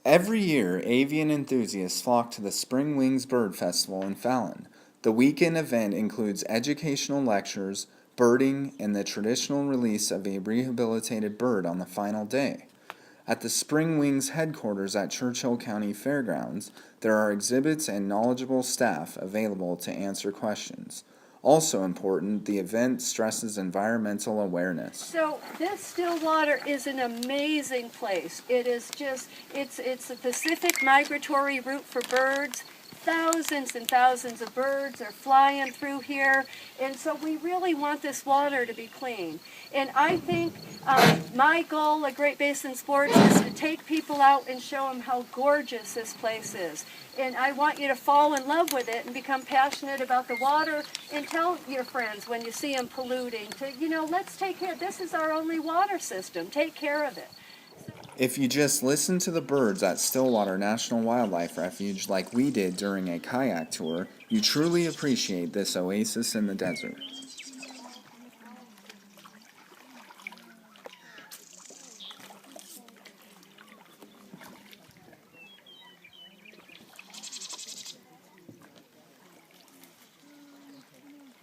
Every year, avian enthusiasts flock to the Spring Wings Bird Festival in Fallon. The weekend event includes educational lectures, birding, and the traditional release of a rehabilitated bird on the final day. At the Spring Wings headquarters at Churchill County Fairgrounds, there are exhibits and knowledgeable staff available to answer questions. Also important, the event stresses environmental awareness. So this still water is an amazing place. It is just, it's a Pacific migratory route for birds. Thousands and thousands of birds are flying through here, and so we really want this water to be clean. And I think my goal at Great Basin Sports is to take people out and show them how gorgeous this place is. And I want you to fall in love with it and become passionate about the water, and tell your friends when you see them polluting to, let's take care. This is our only water system. Take care of it. If you just listen to the birds at Stillwater National Wildlife Refuge like we did during a kayak tour, you truly appreciate this oasis in the desert.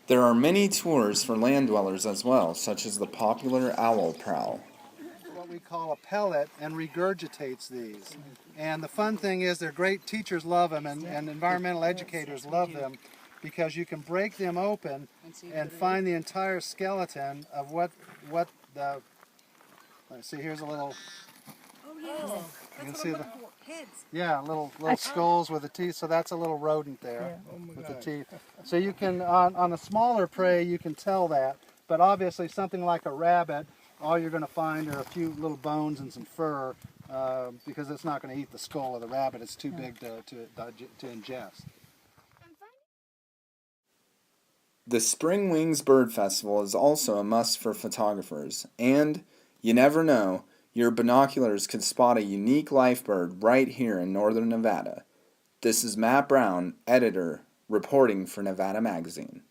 There are many tours for land dwellers as well, such as the popular Owl Prowl. What we call a pellet and regurgitates these. And the fun thing is they're great, teachers love them, and environmental educators love them, because you can break them open and find the entire skeleton of what the, let's see, here's a little, Oh, you can see the heads. yeah, little skulls with the teeth. So that's a little rodent there with the teeth. So you can, on a smaller prey, you can tell that. But obviously something like a rabbit, all you're going to find are a few little bones and some fur, because it's not going to eat the skull of the rabbit. It's too big to ingest. The Spring Wings Bird Festival is also a must for photographers, and, you never know, your binoculars could spot a unique life bird right here in northern Nevada. This is Matt Brown, editor, reporting for Nevada Magazine.